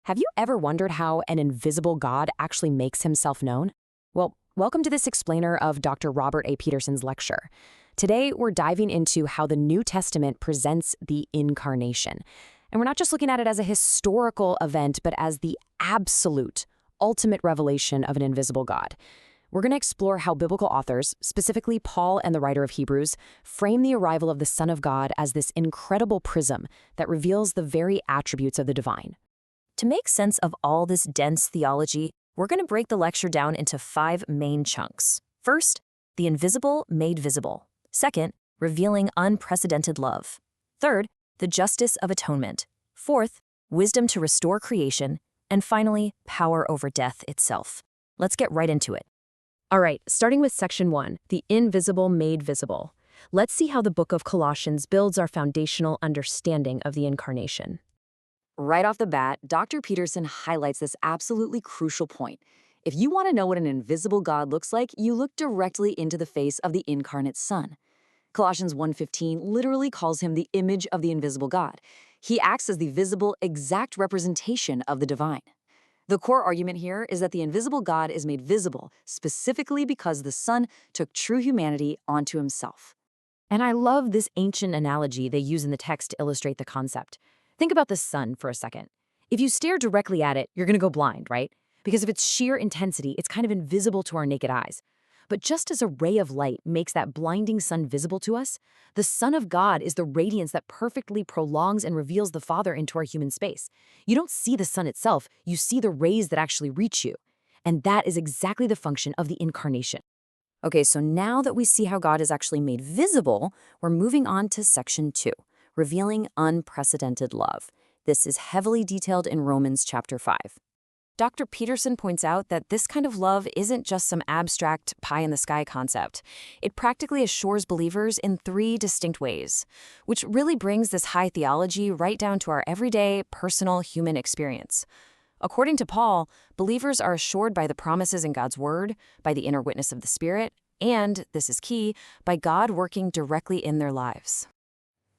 Have you ever wondered how an invisible God actually makes himself known? Well, welcome to this explainer of Dr. Robert A. Peterson's lecture. Today, we're diving into how the New Testament presents the Incarnation. And we're not just looking at it as a historical event, but as the absolute, ultimate revelation of an invisible God. We're going to explore how biblical authors, specifically Paul and the writer of Hebrews, frame the arrival of the Son of God as this incredible prism that reveals the very attributes of the divine. To make sense of all this dense theology, we're going to break the lecture down into 5 main chunks. First, the invisible made visible. Second, revealing unprecedented love. Third, the justice of atonement. Fourth, wisdom to restore creation. And finally, power over death itself. Let's get right into it. All right, starting with section 1, the invisible made visible. Let's see how the book of Colossians builds our foundational understanding of the Incarnation. Right off the bat, Dr. Peterson highlights this absolutely crucial point. If you want to know what an invisible God looks like, you look directly into the face of the incarnate Son. Colossians 1:15 literally calls him the image of the invisible God. He acts as the visible, exact representation of the divine. The core argument here is that the invisible God is made visible specifically because the Son took true humanity onto himself. And I love this ancient analogy they use in the text to illustrate the concept. Think about the sun for a second. If you stare directly at it, you're going to go blind, right? Because of its sheer intensity, it's kind of invisible to our naked eyes. But just as a ray of light makes that blinding sun visible to us, the Son of God is the radiance that perfectly prolongs and reveals the Father into our human space. You don't see the sun itself, you see the rays that actually reach you. And that is exactly the function of the Incarnation. Okay, so now that we see how God is actually made visible, we're moving on to section 2, revealing unprecedented love. This is heavily detailed in Romans chapter 5. Dr. Peterson points out that this kind of love isn't just some abstract pie-in-the-sky concept. It practically assures believers in 3 distinct ways, which really brings this high theology right down to our everyday, personal human experience. According to Paul, believers are assured by the promises in God's Word, by the inner witness of the Spirit, and, this is key, by God working directly in their lives.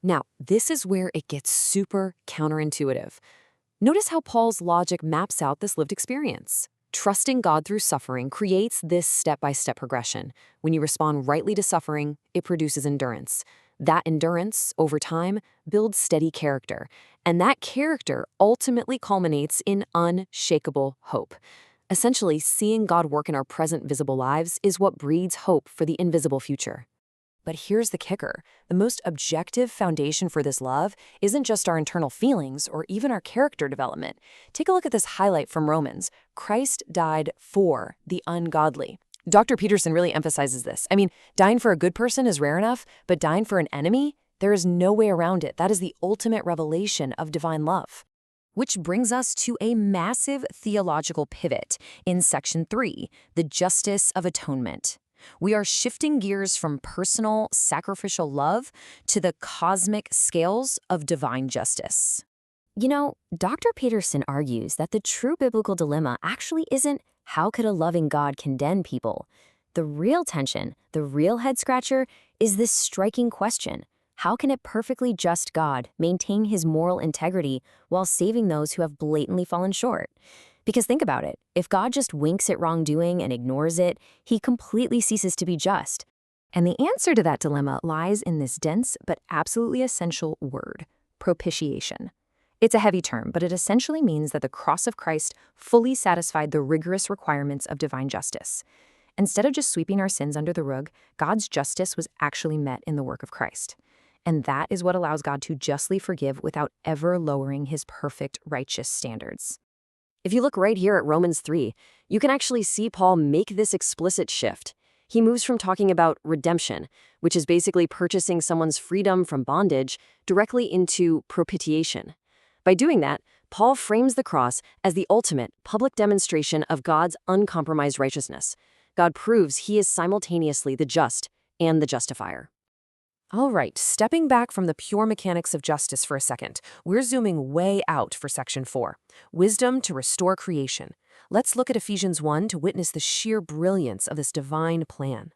Now, this is where it gets super counterintuitive. Notice how Paul's logic maps out this lived experience. Trusting God through suffering creates this step-by-step progression. When you respond rightly to suffering, it produces endurance. That endurance, over time, builds steady character. And that character ultimately culminates in unshakable hope. Essentially, seeing God work in our present visible lives is what breeds hope for the invisible future. But here's the kicker. The most objective foundation for this love isn't just our internal feelings or even our character development. Take a look at this highlight from Romans. Christ died for the ungodly. Dr. Peterson really emphasizes this. I mean, dying for a good person is rare enough, but dying for an enemy, there is no way around it. That is the ultimate revelation of divine love. Which brings us to a massive theological pivot in section 3, the justice of atonement. We are shifting gears from personal, sacrificial love to the cosmic scales of divine justice. You know, Dr. Peterson argues that the true biblical dilemma actually isn't how could a loving God condemn people. The real tension, the real head-scratcher, is this striking question. How can a perfectly just God maintain his moral integrity while saving those who have blatantly fallen short? Because think about it, if God just winks at wrongdoing and ignores it, he completely ceases to be just. And the answer to that dilemma lies in this dense but absolutely essential word, propitiation. It's a heavy term, but it essentially means that the cross of Christ fully satisfied the rigorous requirements of divine justice. Instead of just sweeping our sins under the rug, God's justice was actually met in the work of Christ. And that is what allows God to justly forgive without ever lowering his perfect righteous standards. If you look right here at Romans 3, you can actually see Paul make this explicit shift. He moves from talking about redemption, which is basically purchasing someone's freedom from bondage, directly into propitiation. By doing that, Paul frames the cross as the ultimate public demonstration of God's uncompromised righteousness. God proves he is simultaneously the just and the justifier. All right, stepping back from the pure mechanics of justice for a second, we're zooming way out for section 4, wisdom to restore creation. Let's look at Ephesians 1 to witness the sheer brilliance of this divine plan.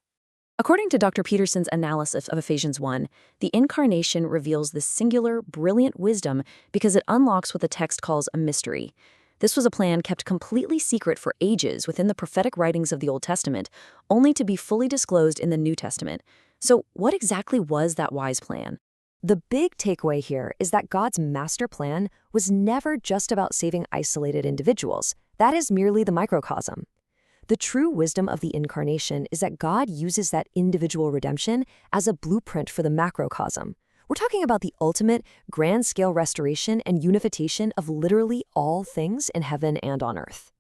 According to Dr. Peterson's analysis of Ephesians 1, the Incarnation reveals this singular, brilliant wisdom because it unlocks what the text calls a mystery. This was a plan kept completely secret for ages within the prophetic writings of the Old Testament, only to be fully disclosed in the New Testament. So, what exactly was that wise plan? The big takeaway here is that God's master plan was never just about saving isolated individuals. That is merely the microcosm. The true wisdom of the Incarnation is that God uses that individual redemption as a blueprint for the macrocosm. We're talking about the ultimate, grand-scale restoration and unification of literally all things in heaven and on earth.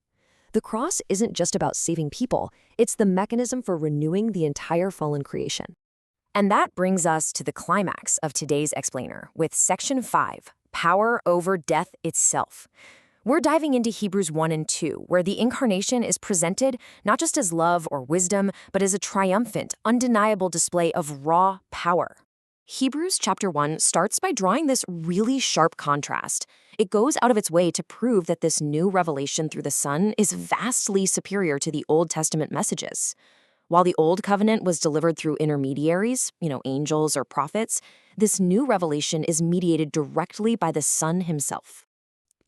The cross isn't just about saving people, it's the mechanism for renewing the entire fallen creation. And that brings us to the climax of today's explainer with Section 5, Power over Death Itself. We're diving into Hebrews 1 and 2, where the Incarnation is presented not just as love or wisdom, but as a triumphant, undeniable display of raw power. Hebrews chapter 1 starts by drawing this really sharp contrast. It goes out of its way to prove that this new revelation through the Son is vastly superior to the Old Testament messages. While the Old Covenant was delivered through intermediaries, angels or prophets, this new revelation is mediated directly by the Son himself.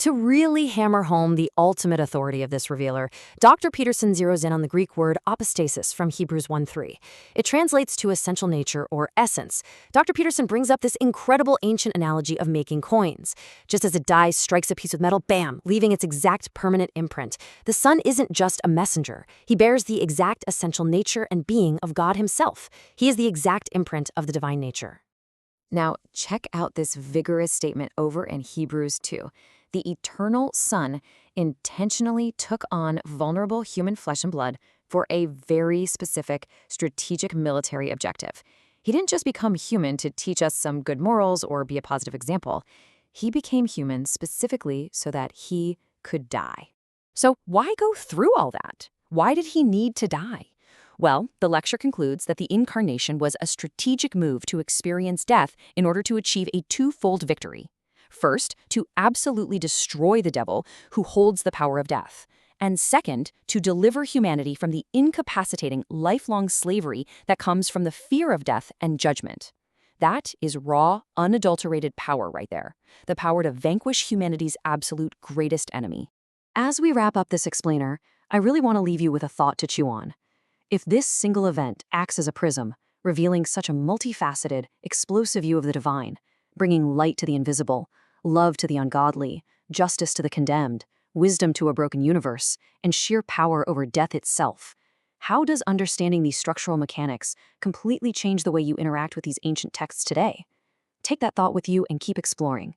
To really hammer home the ultimate authority of this revealer, Dr. Peterson zeroes in on the Greek word apostasis from Hebrews 1:3. It translates to essential nature or essence. Dr. Peterson brings up this incredible ancient analogy of making coins. Just as a die strikes a piece of metal, bam, leaving its exact permanent imprint. The Son isn't just a messenger. He bears the exact essential nature and being of God himself. He is the exact imprint of the divine nature. Now, check out this vigorous statement over in Hebrews 2. The eternal Son intentionally took on vulnerable human flesh and blood for a very specific strategic military objective. He didn't just become human to teach us some good morals or be a positive example. He became human specifically so that he could die. So why go through all that? Why did he need to die? Well, the lecture concludes that the Incarnation was a strategic move to experience death in order to achieve a twofold victory. First, to absolutely destroy the devil who holds the power of death. And second, to deliver humanity from the incapacitating lifelong slavery that comes from the fear of death and judgment. That is raw, unadulterated power right there. The power to vanquish humanity's absolute greatest enemy. As we wrap up this explainer, I really want to leave you with a thought to chew on. If this single event acts as a prism, revealing such a multifaceted, explosive view of the divine, bringing light to the invisible, love to the ungodly, justice to the condemned, wisdom to a broken universe, and sheer power over death itself, how does understanding these structural mechanics completely change the way you interact with these ancient texts today? Take that thought with you and keep exploring.